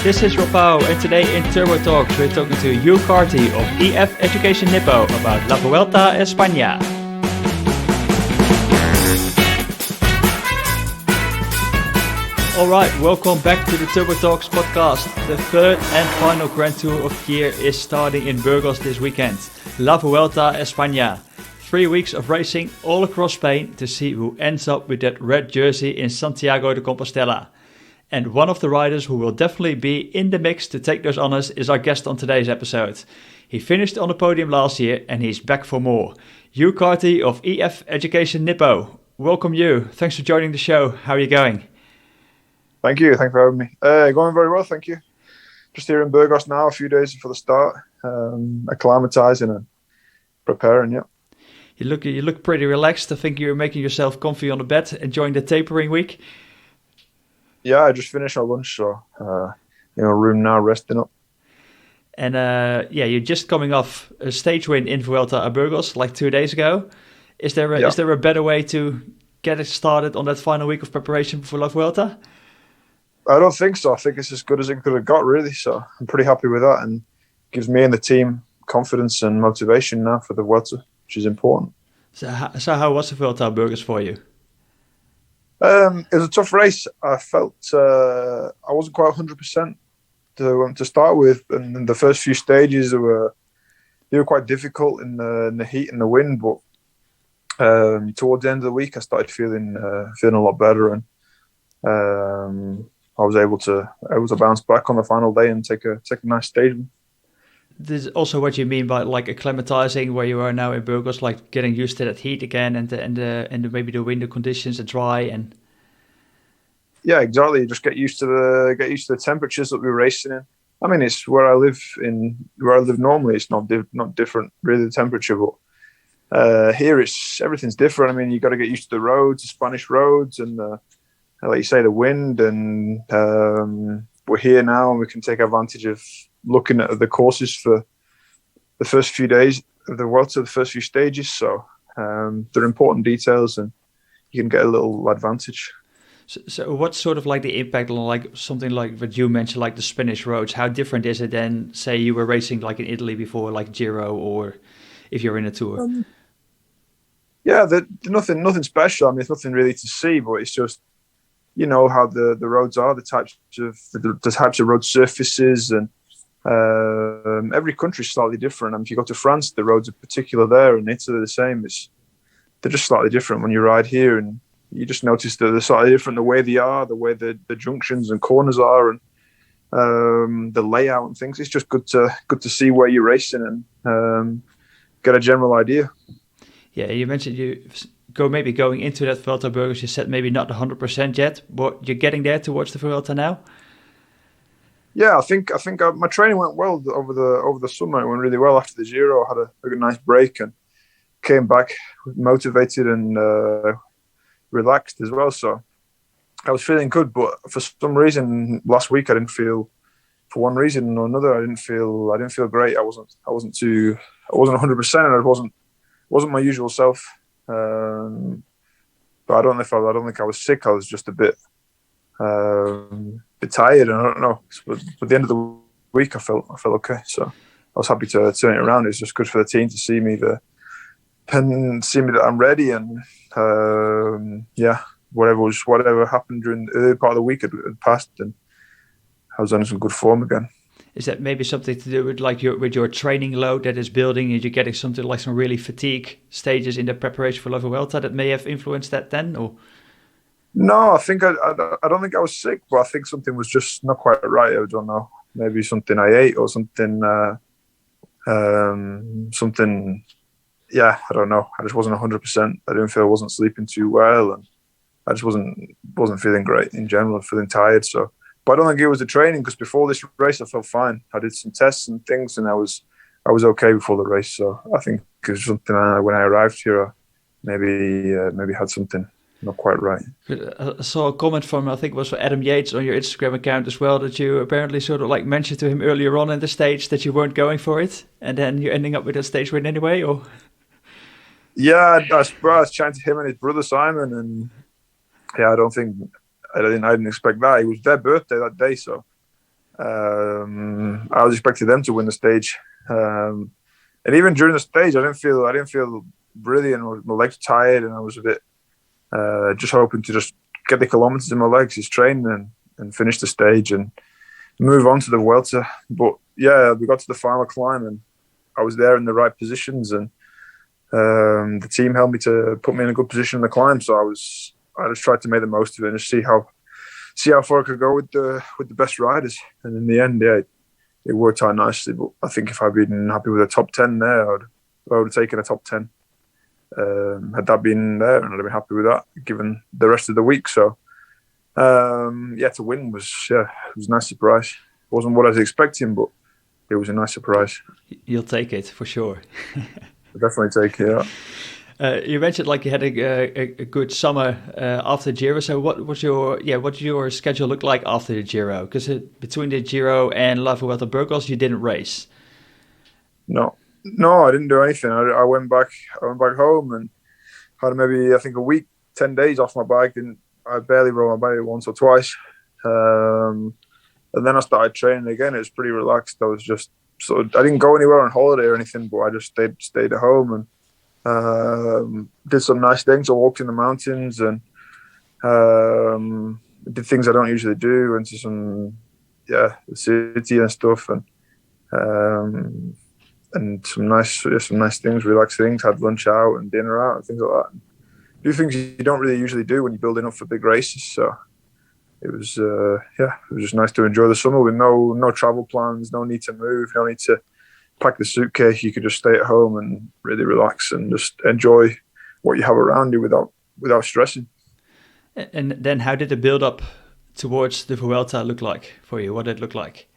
This is Rafael, and today in Turbo Talks we're talking to Hugh Carthy of EF Education Nippo about La Vuelta a España. Alright, welcome back to the Turbo Talks podcast. The third and final Grand Tour of the year is starting in Burgos this weekend. La Vuelta a España. 3 weeks of racing all across Spain to see who ends up with that red jersey in Santiago de Compostela. And one of the riders who will definitely be in the mix to take those honors is our guest on today's episode. He finished on the podium last year and he's back for more. Hugh Carthy of EF Education Nippo. Welcome you. Thanks for joining the show. How are you going? Thank you. Thanks for having me. Going very well, thank you. Just here in Burgos now, a few days before the start. Acclimatizing and preparing, yeah. You look pretty relaxed. I think you're making yourself comfy on the bed, enjoying the tapering week. Yeah, I just finished our lunch, so room now, resting up. And you're just coming off a stage win in Vuelta a Burgos like 2 days ago. Is there a better way to get it started on that final week of preparation for La Vuelta? I don't think so. I think it's as good as it could have got, really. So I'm pretty happy with that, and gives me and the team confidence and motivation now for the Vuelta, which is important. So how was the Vuelta a Burgos for you? It was a tough race. I felt I wasn't quite 100% to start with, and the first few stages were quite difficult in the heat and the wind. But towards the end of the week, I started feeling a lot better, and I was able to bounce back on the final day and take a nice stage. This is also what you mean by like acclimatizing, where you are now in Burgos, like getting used to that heat again, and maybe the winter conditions are dry and. Yeah, exactly. You just get used to the temperatures that we're racing in. I mean, it's where I live normally. It's not different really, the temperature, but here everything's different. I mean, you got to get used to the roads, the Spanish roads, and like you say, the wind. And we're here now, and we can take advantage of looking at the courses for the first few days of the Vuelta, the first few stages. So they're important details, and you can get a little advantage. So what's sort of like the impact on like something like what you mentioned, like the Spanish roads? How different is it than, say, you were racing like in Italy before, like Giro, or if you're in a tour? Nothing special. I mean, it's nothing really to see, but it's just, how the roads are, the types of road surfaces, and every country is slightly different. I mean, if you go to France, the roads are particular there, and Italy the same. They're just slightly different when you ride here, and you just notice that they're slightly different, the way they are, the way the junctions and corners are, and the layout and things. It's just good to see where you're racing and get a general idea. Yeah, you mentioned going into that Vuelta Burgos. You said maybe not 100% yet, but you're getting there towards the Vuelta now. Yeah, I think my training went well over the summer. It went really well after the Giro. I had a nice break and came back motivated and relaxed as well. So I was feeling good, but for some reason last week I didn't feel, for one reason or another, I didn't feel great. I wasn't 100%, and I wasn't my usual self. But I don't think I was sick. I was just a bit tired, and I don't know. But at the end of the week, I felt okay. So I was happy to turn it around. It's just good for the team to see me that I'm ready, and whatever happened during the early part of the week had passed, and I was on some good form again. Is that maybe something to do with like your training load that is building, and you're getting something like some really fatigue stages in the preparation for La Vuelta that may have influenced that then, or? No, I think I don't think I was sick, but I think something was just not quite right. I don't know, maybe something I ate or something. Yeah, I don't know. I just wasn't 100%. I didn't feel I wasn't sleeping too well, and I just wasn't feeling great in general. Feeling tired. So, but I don't think it was the training, because before this race I felt fine. I did some tests and things, and I was okay before the race. So I think it was something when I arrived here, I maybe had something not quite right. I saw a comment from, I think it was Adam Yates on your Instagram account as well, that you apparently sort of like mentioned to him earlier on in the stage that you weren't going for it, and then you're ending up with a stage win anyway, or? Yeah, I was chatting to him and his brother Simon, and yeah, I didn't expect that. It was their birthday that day, so I was expecting them to win the stage, and even during the stage, I didn't feel brilliant. My legs tired, and I was a bit just hoping to just get the kilometers in my legs, just train and finish the stage and move on to the Vuelta. But yeah, we got to the final climb, and I was there in the right positions, and the team helped me to put me in a good position in the climb. So I just tried to make the most of it and just see how far I could go with the best riders. And in the end, yeah, it worked out nicely. But I think if I'd been happy with a top 10 there, I would have taken a top 10. Had that been there, and I'd have been happy with that, given the rest of the week. So, yeah, to win was it was a nice surprise. It wasn't what I was expecting, but it was a nice surprise. You'll take it for sure. I'll definitely take it. Yeah. You mentioned like you had a good summer after the Giro. So what did your schedule look like after the Giro? Because between the Giro and La Vuelta Burgos, you didn't race. No, I didn't do anything. I went back home and had maybe I think a week, 10 days off my bike. I barely rode my bike once or twice, and then I started training again. It was pretty relaxed. I was just I didn't go anywhere on holiday or anything, but I just stayed at home and did some nice things. I walked in the mountains and did things I don't usually do. Went to the city and stuff, and some nice things, relaxed things. Had lunch out and dinner out and things like that. Do things you don't really usually do when you're building up for big races. So it was just nice to enjoy the summer with no travel plans, no need to move, no need to pack the suitcase. You could just stay at home and really relax and just enjoy what you have around you without stressing. And then how did the build up towards the Vuelta look like for you? What did it look like?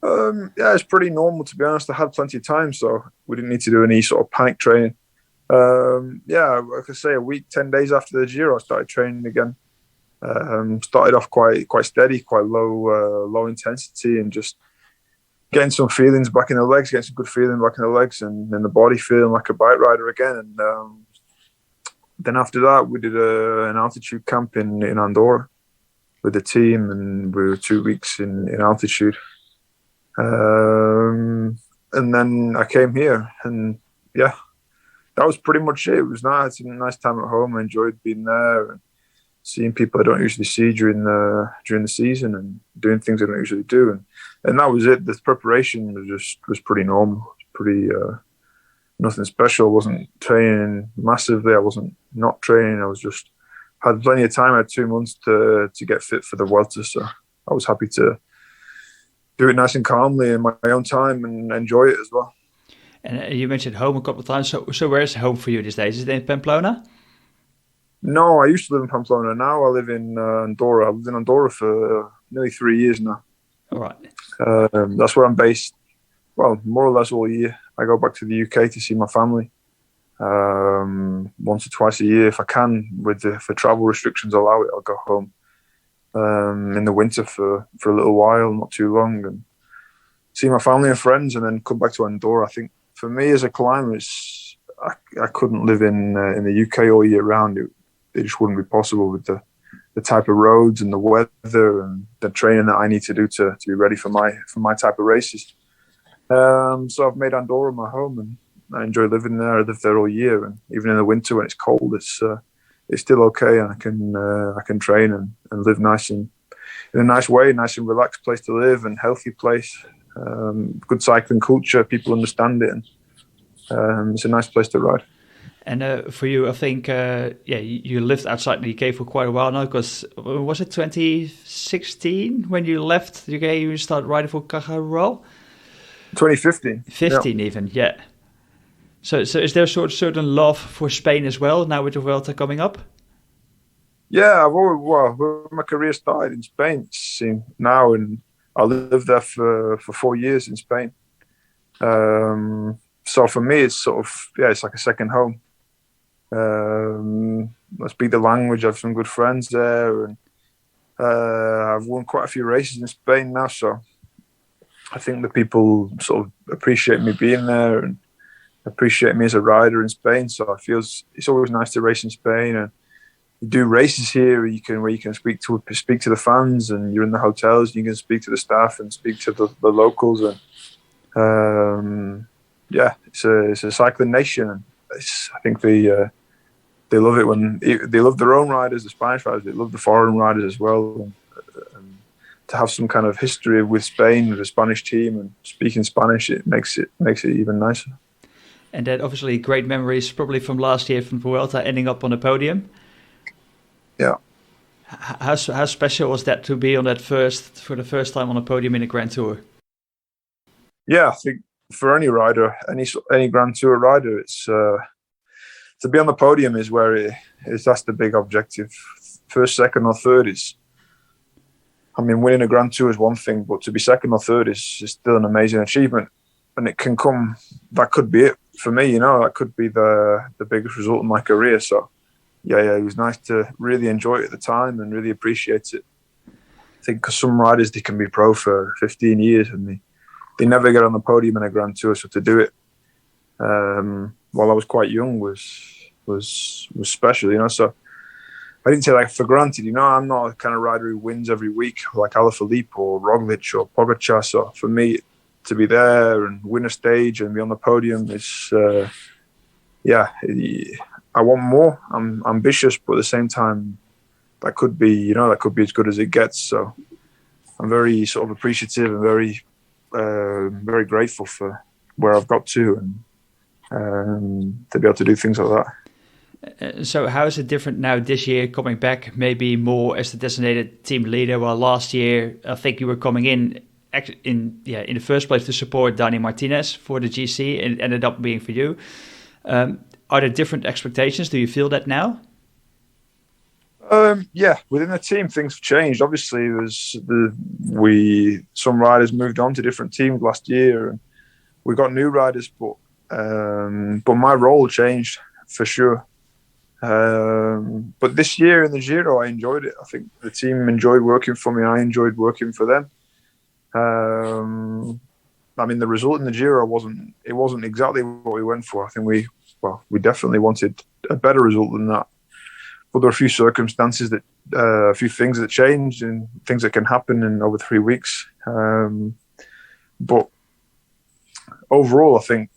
It's pretty normal, to be honest. I had plenty of time, so we didn't need to do any sort of panic training. Like I say, a week, 10 days after the Giro, I started training again. Started off quite steady, quite low intensity, and just getting some feelings back in the legs, getting some good feeling back in the legs, and in the body feeling like a bike rider again. And then after that, we did an altitude camp in Andorra with the team, and we were 2 weeks in altitude. And then I came here, and yeah, that was pretty much it. It was nice. It was a nice time at home. I enjoyed being there and seeing people I don't usually see during the season, and doing things I don't usually do. And that was it. The preparation was pretty normal. Pretty nothing special. I wasn't training massively. I wasn't not training. I was just had plenty of time. I had 2 months to get fit for the Vuelta, so I was happy to do it nice and calmly in my own time and enjoy it as well. And you mentioned home a couple of times. So where's home for you these days? Is it in Pamplona? No, I used to live in Pamplona. Now I live in Andorra. I lived in Andorra for nearly 3 years now. All right. That's where I'm based. Well, more or less all year. I go back to the UK to see my family once or twice a year if I can. If the travel restrictions allow it, I'll go home in the winter for a little while, not too long, and see my family and friends, and then come back to Andorra. I think for me as a climber, I couldn't live in the UK all year round. It just wouldn't be possible with the type of roads and the weather and the training that I need to do to be ready for my type of races. So I've made Andorra my home, and I enjoy living there. I live there all year, and even in the winter when it's cold, it's still okay, and I can train and live nice and in a nice way, nice and relaxed place to live, and healthy place. Good cycling culture, people understand it, and it's a nice place to ride. And for you, I think, you lived outside the UK for quite a while now, because was it 2016 when you left the UK, you started riding for Caja Rural? 2015. 15 even, yeah. So is there sort of certain love for Spain as well, now with the Vuelta coming up? Yeah, my career started in Spain now, and I lived there for 4 years in Spain. So for me, it's sort of, it's like a second home. I speak the language, I have some good friends there, and I've won quite a few races in Spain now, so I think the people sort of appreciate me being there and appreciate me as a rider in Spain. So I feel it's always nice to race in Spain, and you do races here where you can speak to the fans, and you're in the hotels. You can speak to the staff and speak to the locals, and it's a cycling nation. And I think they love it when they love their own riders, the Spanish riders. They love the foreign riders as well. And to have some kind of history with Spain, with the Spanish team, and speaking Spanish, it makes it even nicer. And then obviously great memories probably from last year from Vuelta ending up on the podium. Yeah. How special was that to be on that for the first time on a podium in a Grand Tour? Yeah, I think for any rider, any Grand Tour rider, it's to be on the podium is where that's the big objective. First, second, or third is. I mean, winning a Grand Tour is one thing, but to be second or third is still an amazing achievement, and it can come. That could be it for me. That could be the biggest result of my career. So. Yeah, it was nice to really enjoy it at the time and really appreciate it. I think because some riders, they can be pro for 15 years and they never get on the podium in a Grand Tour. So to do it while I was quite young was special, So I didn't take that for granted. I'm not a kind of rider who wins every week like Alaphilippe or Roglic or Pogacar. So for me to be there and win a stage and be on the podium is, I want more. I'm ambitious, but at the same time, that could be as good as it gets. So I'm very sort of appreciative and very, very grateful for where I've got to, and to be able to do things like that. So how is it different now this year, coming back maybe more as the designated team leader? While last year, I think you were coming in the first place to support Dani Martinez for the GC, and it ended up being for you. Are there different expectations? Do you feel that now? Within the team, things have changed. Obviously, some riders moved on to different teams last year, and we got new riders. But my role changed for sure. But this year in the Giro, I enjoyed it. I think the team enjoyed working for me. I enjoyed working for them. The result in the Giro wasn't exactly what we went for. I think we definitely wanted a better result than that. But there are a few circumstances a few things that changed and things that can happen in over 3 weeks. But overall, I think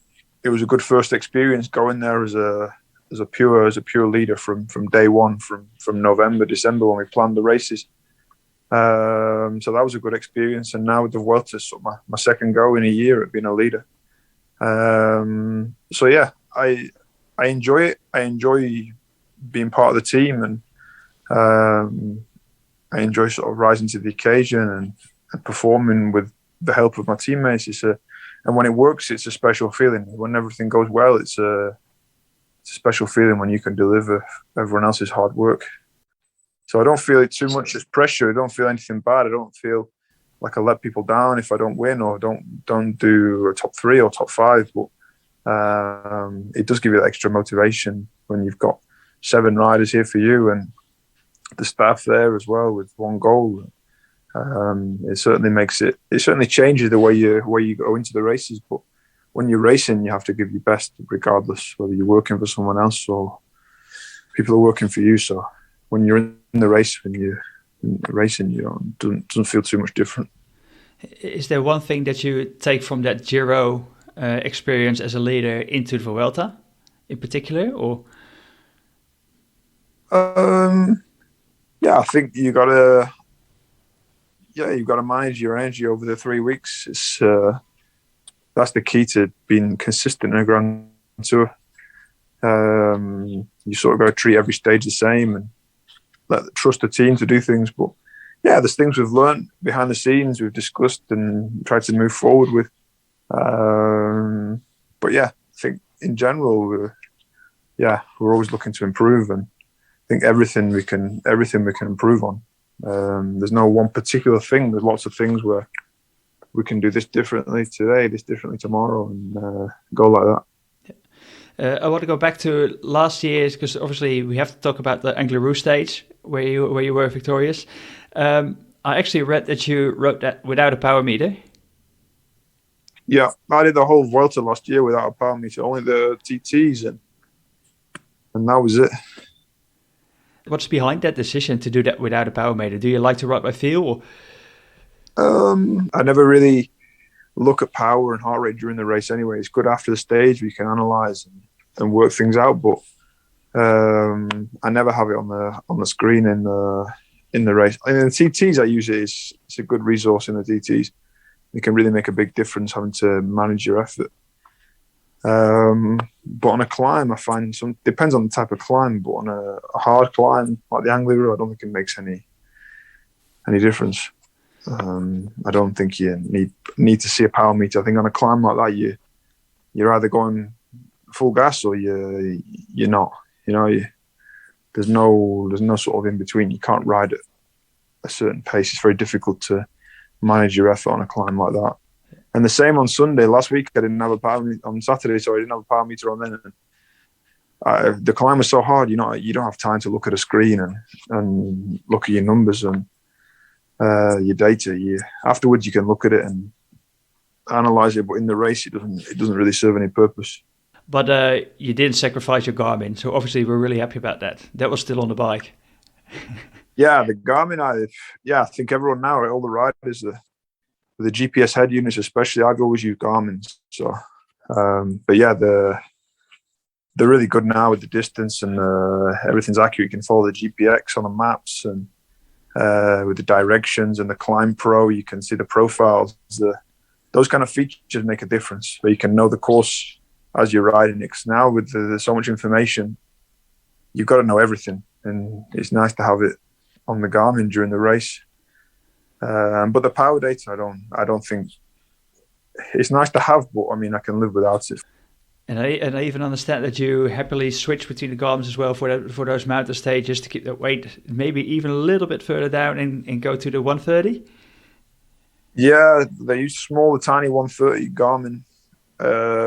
it was a good first experience going there as a pure leader from day one, from November, December when we planned the races. So that was a good experience. And now with the Vuelta, it's sort of my second go in a year at being a leader. I enjoy it. I enjoy being part of the team, and I enjoy sort of rising to the occasion and performing with the help of my teammates. And when it works, it's a special feeling. When everything goes well, it's a special feeling when you can deliver everyone else's hard work. So I don't feel it too much as pressure. I don't feel anything bad. I don't feel like I let people down if I don't win or don't do a top 3 or top 5. But it does give you that extra motivation when you've got 7 riders here for you and the staff there as well with one goal. It certainly changes the way you go into the races. But when you're racing, you have to give your best regardless whether you're working for someone else or people are working for you. So when you're in the race, when you're racing, doesn't feel too much different. Is there one thing that you take from that Giro experience as a leader into the Vuelta in particular, or? I think you gotta manage your energy over the 3 weeks. That's the key to being consistent in a Grand Tour. You sort of got to treat every stage the same and trust the team to do things. But yeah, there's things we've learned behind the scenes, we've discussed and tried to move forward with. But yeah, I think in general, we're always looking to improve, and I think everything we can improve on. There's no one particular thing. There's lots of things where we can do this differently today, this differently tomorrow, and go like that. I want to go back to last year because obviously we have to talk about the Angliru stage where you were victorious. I actually read that you rode that without a power meter. Yeah, I did the whole Vuelta last year without a power meter, only the TTs, and that was it. What's behind that decision to do that without a power meter? Do you like to ride by feel? Or? I never really look at power and heart rate during the race anyway. It's good after the stage, we can analyze and work things out, but I never have it on the screen in the race. And in the TTs, I use it. It's a good resource in the TTs. It can really make a big difference having to manage your effort. But on a climb, I find depends on the type of climb, but on a hard climb like the Angliru, I don't think it makes any difference. I don't think you need to see a power meter. I think on a climb like that, you're either going full gas or you're not. There's no sort of in between. You can't ride at a certain pace. It's very difficult to manage your effort on a climb like that. And the same on Sunday. Last week, I didn't have a power meter on Saturday, so I didn't have a power meter on then. The climb was so hard. You don't have time to look at a screen and look at your numbers and your data. Afterwards, you can look at it and analyze it, but in the race, it doesn't really serve any purpose. But you didn't sacrifice your Garmin, so obviously we're really happy about that. That was still on the bike. Yeah, the Garmin. I think everyone now, all the riders, the GPS head units especially, I've always used Garmin's. So, but yeah, they're really good now with the distance and everything's accurate. You can follow the GPX on the maps and with the directions and the Climb Pro, you can see the profiles. Those kind of features make a difference, where you can know the course as you're riding it. 'Cause now with there's so much information, you've got to know everything, and it's nice to have it on the Garmin during the race. But the power data, I don't think it's nice to have, but I mean, I can live without it. And I even understand that you happily switch between the Garmins as well for those mountain stages to keep that weight maybe even a little bit further down and go to the 130. Yeah, they use small, tiny 130 Garmin,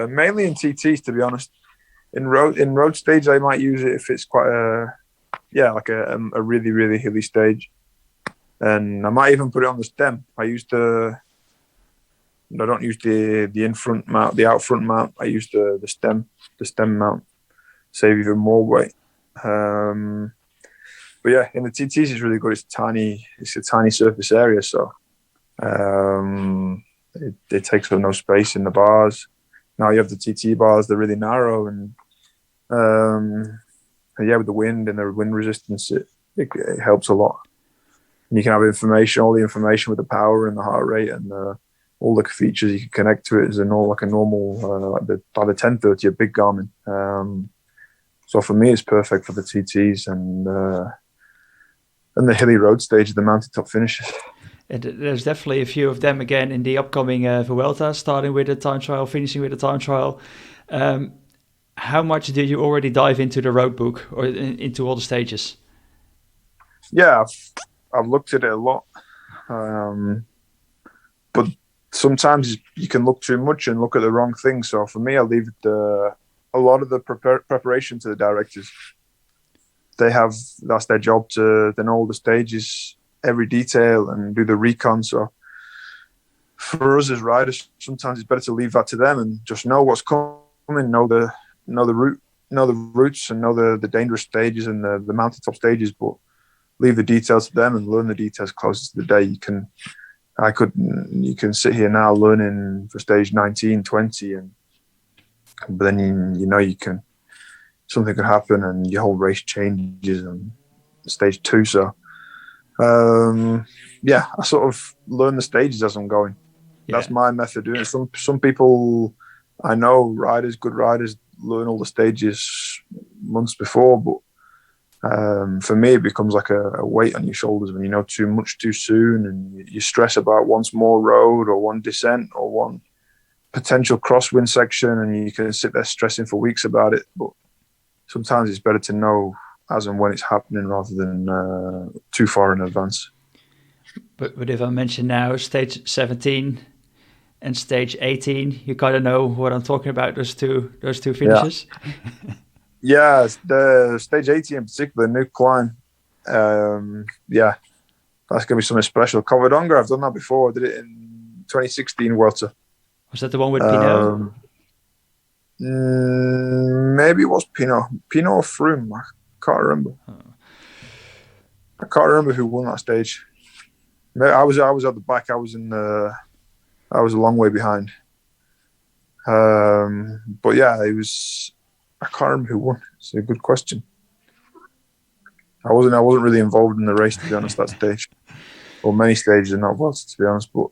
mainly in TTs, to be honest. In road stage, I might use it if it's quite a really, really hilly stage. And I might even put it on the stem. I don't use the in front mount, the out front mount. I use the stem mount, save even more weight. But yeah, in the TTs it's really good. It's a tiny surface area, so it takes up no space in the bars. Now you have the TT bars; they're really narrow, and with the wind and the wind resistance, it helps a lot. And you can have all the information with the power and the heart rate and all the features you can connect to it as a normal like the 1030, a big Garmin. So for me, it's perfect for the TTs and the hilly road stage, the mountain top finishes. And there's definitely a few of them again in the upcoming Vuelta, starting with the time trial, finishing with the time trial. How much did you already dive into the road book or into all the stages? Yeah, I've looked at it a lot, but sometimes you can look too much and look at the wrong thing. So for me, I leave a lot of the preparation to the directors. That's their job to know all the stages, every detail, and do the recon. So for us as riders, sometimes it's better to leave that to them and just know what's coming, know the route, know the routes, and know the dangerous stages and the mountaintop stages, but leave the details to them and learn the details closest to the day. You can sit here now learning for stage 19, 20, but then something could happen and your whole race changes on stage 2. So I sort of learn the stages as I'm going. Yeah. That's my method of doing it. Some people I know, good riders, learn all the stages months before, but for me, it becomes like a weight on your shoulders when you know too much too soon, and you stress about one small road or one descent or one potential crosswind section, and you can sit there stressing for weeks about it. But sometimes it's better to know as and when it's happening rather than too far in advance. But if I mention now stage 17 and stage 18, you kind of know what I'm talking about. Those two finishes. Yeah. Yeah, the stage 18 in particular, new climb. That's going to be something special. Covadonga, I've done that before. I did it in 2016 Vuelta. Was that the one with Pinot? Maybe it was Pinot. Pinot or Froome, I can't remember. I can't remember who won that stage. I was at the back. I was a long way behind. But yeah, it was. I can't remember who won. It's a good question. I wasn't really involved in the race, to be honest, that stage. Or many stages in that Vuelta, to be honest. But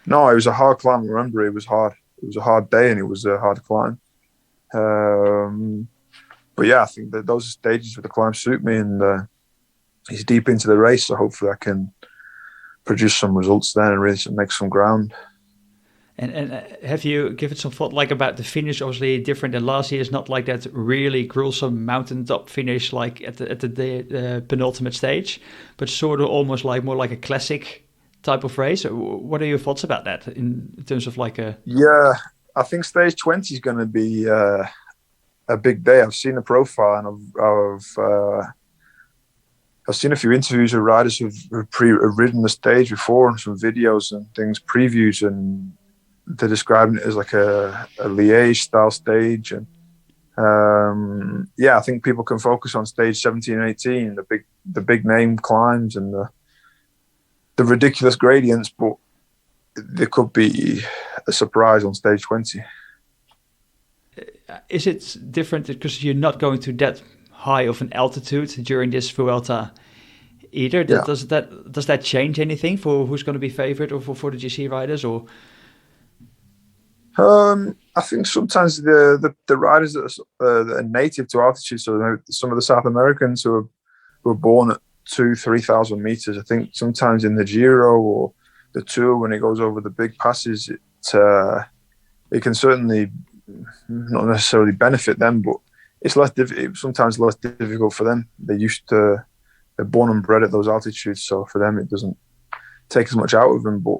no, it was a hard climb. Remember, it was hard. It was a hard day and it was a hard climb. But yeah, I think that those stages with the climb suit me, and he's deep into the race, so hopefully I can produce some results then and really make some ground. And have you given some thought like about the finish? Obviously different than last year. It's not like that really gruesome mountaintop finish like at the penultimate stage, but sort of almost like more like a classic type of race. What are your thoughts about that in terms of like a? Yeah, I think stage 20 is going to be a big day. I've seen the profile and I've seen a few interviews with riders who've ridden the stage before and some videos and things, previews, and they're describing it as like a Liège style stage. And yeah, I think people can focus on stage 17 and 18, the big name climbs and the ridiculous gradients, but there could be a surprise on stage 20. Is it different because you're not going to that high of an altitude during this Vuelta either? Yeah. Does that change anything for who's going to be favored or for the GC riders? Or I think sometimes the riders that are native to altitude, so some of the South Americans who were born at 2,000-3,000 meters, I think sometimes in the Giro or the Tour, when it goes over the big passes, it can certainly not necessarily benefit them, but it's sometimes less difficult for them. They're born and bred at those altitudes, so for them it doesn't take as much out of them. But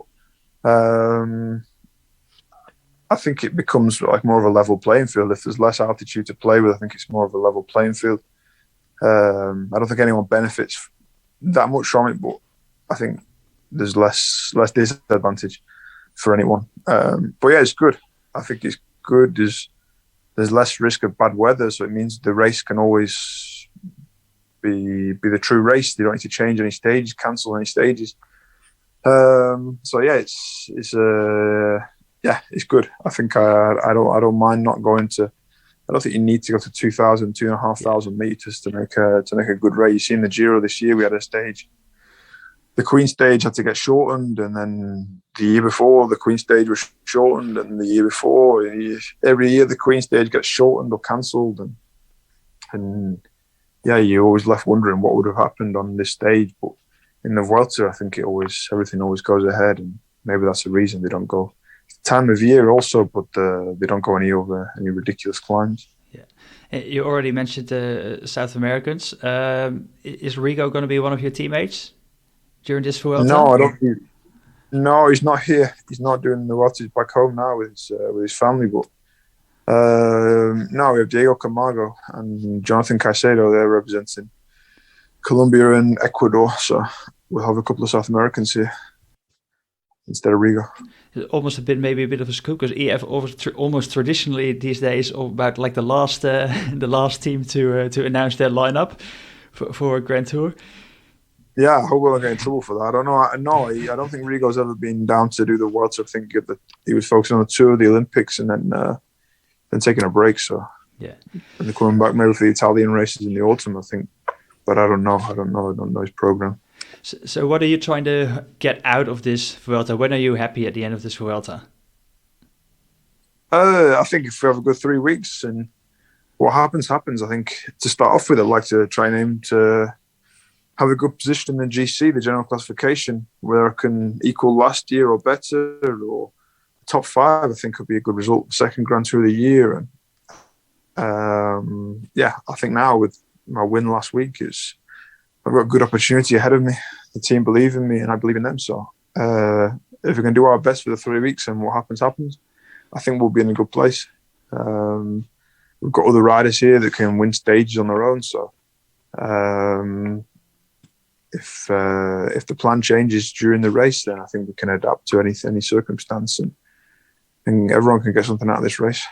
I think it becomes like more of a level playing field. If there's less altitude to play with, I think it's more of a level playing field. I don't think anyone benefits that much from it, but I think there's less disadvantage for anyone. But yeah, it's good. I think it's good. There's less risk of bad weather, so it means the race can always be the true race. You don't need to change any stages, cancel any stages. So yeah, it's good. I think I don't mind not going to. I don't think you need to go to 2,000, 2,500 meters to make a good race. You've seen the Giro this year. We had a stage. The Queen stage had to get shortened, and then the year before the Queen stage was shortened, and the year before every year the Queen stage gets shortened or cancelled, and yeah, you're always left wondering what would have happened on this stage. But in the Vuelta, I think everything always goes ahead, and maybe that's the reason they don't go. Time of year also, but they don't go any ridiculous climbs. Yeah, you already mentioned the South Americans. Is Rigo going to be one of your teammates during this Vuelta? No, I don't. No, he's not here. He's not doing the Vuelta. He's back home now with his family. But no, we have Diego Camargo and Jonathan Caicedo. They're representing Colombia and Ecuador, so we'll have a couple of South Americans here instead of Rigo. It's almost maybe a bit of a scoop because EF almost traditionally these days about like the last team to announce their lineup for a Grand Tour. Yeah, I hope we'll not get in trouble for that. I don't know. I don't think Rigo's ever been down to do the World. So I think that he was focusing on the Tour, the Olympics, and then taking a break. So yeah, and they're coming back maybe for the Italian races in the autumn, I think. But I don't know. I don't know his program. So what are you trying to get out of this Vuelta? When are you happy at the end of this Vuelta? I think if we have a good 3 weeks and what happens. I think to start off with, I'd like to try and aim to have a good position in the GC, the general classification, where I can equal last year or better, or top 5. I think could be a good result. Second Grand Tour of the year, and yeah, I think now with my win last week, I've got a good opportunity ahead of me. The team believe in me, and I believe in them. So if we can do our best for the 3 weeks, and what happens, I think we'll be in a good place. We've got other riders here that can win stages on their own. So if the plan changes during the race, then I think we can adapt to any circumstance, and everyone can get something out of this race.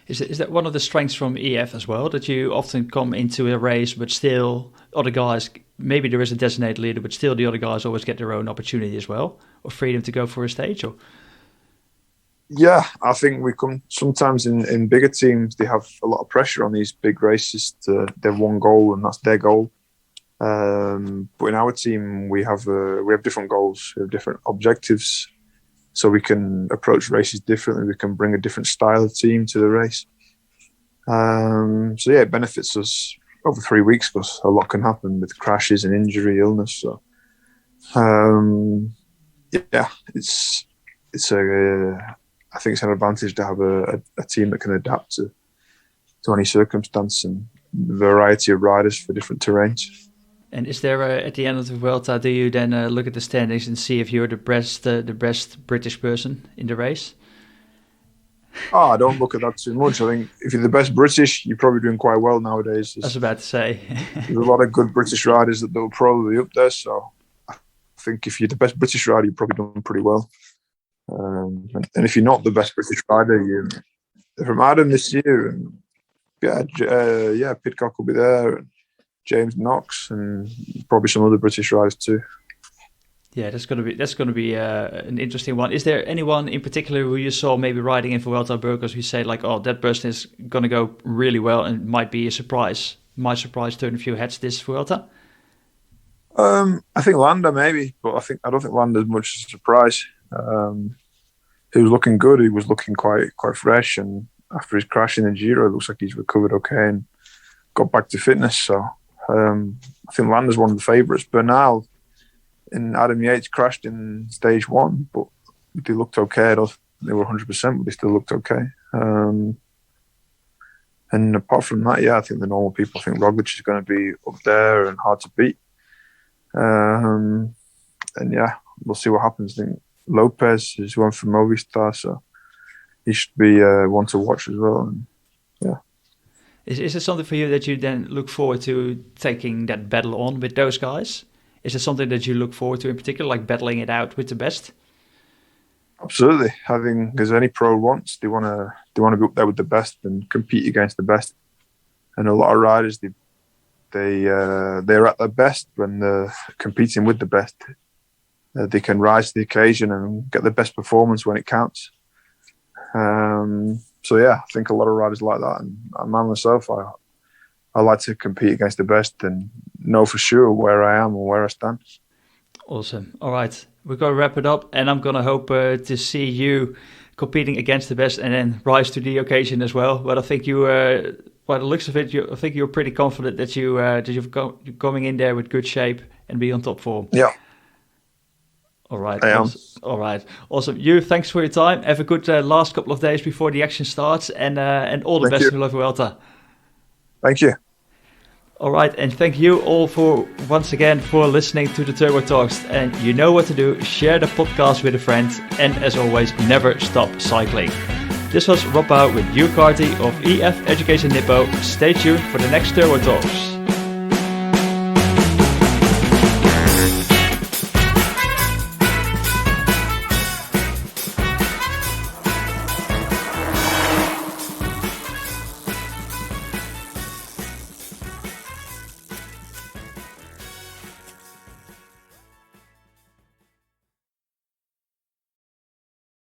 Is that one of the strengths from EF as well, that you often come into a race, but still other guys, maybe there is a designated leader, but still the other guys always get their own opportunity as well, or freedom to go for a stage? Or? Yeah, I think we come sometimes in bigger teams, they have a lot of pressure on these big races to they have one goal and that's their goal. But in our team, we have different goals, we have different objectives, so we can approach races differently. We can bring a different style of team to the race. So yeah, it benefits us over 3 weeks because a lot can happen with crashes and injury, illness. So yeah, I think it's an advantage to have a team that can adapt to any circumstance and variety of riders for different terrains. And is there at the end of the Vuelta, do you then look at the standings and see if you're the best British person in the race? Oh, I don't look at that too much. I think if you're the best British, you're probably doing quite well nowadays. I was about to say. There's a lot of good British riders that will probably be up there. So I think if you're the best British rider, you've probably done pretty well. And if you're not the best British rider, you're from Adam this year, and Pidcock will be there, and James Knox, and probably some other British riders too. Yeah, that's gonna be an interesting one. Is there anyone in particular who you saw maybe riding in Vuelta Burgos who say like, oh, that person is gonna go really well and might be a surprise, turn a few heads this Vuelta? I think Landa maybe, but I don't think Landa's much of a surprise. He was looking good. He was looking quite fresh, and after his crash in the Giro, it looks like he's recovered okay and got back to fitness. So I think Landa's one of the favourites. Bernal and Adam Yates crashed in stage 1, but they looked okay. They were 100%, but they still looked okay. And apart from that, yeah, I think the normal people. I think Roglic is going to be up there and hard to beat. And yeah, we'll see what happens. I think Lopez is one from Movistar, so he should be one to watch as well. And, yeah. Is it something for you that you then look forward to taking that battle on with those guys? Is it something that you look forward to in particular, like battling it out with the best? Absolutely. I think as any pro wants, they want to be up there with the best and compete against the best. And a lot of riders, they're at their best when they're competing with the best. They can rise to the occasion and get the best performance when it counts. So yeah, I think a lot of riders like that, and myself, I like to compete against the best and know for sure where I am and where I stand. Awesome. All right, we're going to wrap it up, and I'm going to hope to see you competing against the best and then rise to the occasion as well. But I think you, by the looks of it, I think you're pretty confident that you're coming in there with good shape and be on top form. Yeah. All right. All right. Awesome. You, thanks for your time. Have a good last couple of days before the action starts, and all the best for La Vuelta. Thank you. All right, and thank you all once again for listening to the Turbo Talks. And you know what to do. Share the podcast with a friend, and as always, never stop cycling. This was Rob Bauer with Hugh Carthy of EF Education Nippo. Stay tuned for the next Turbo Talks.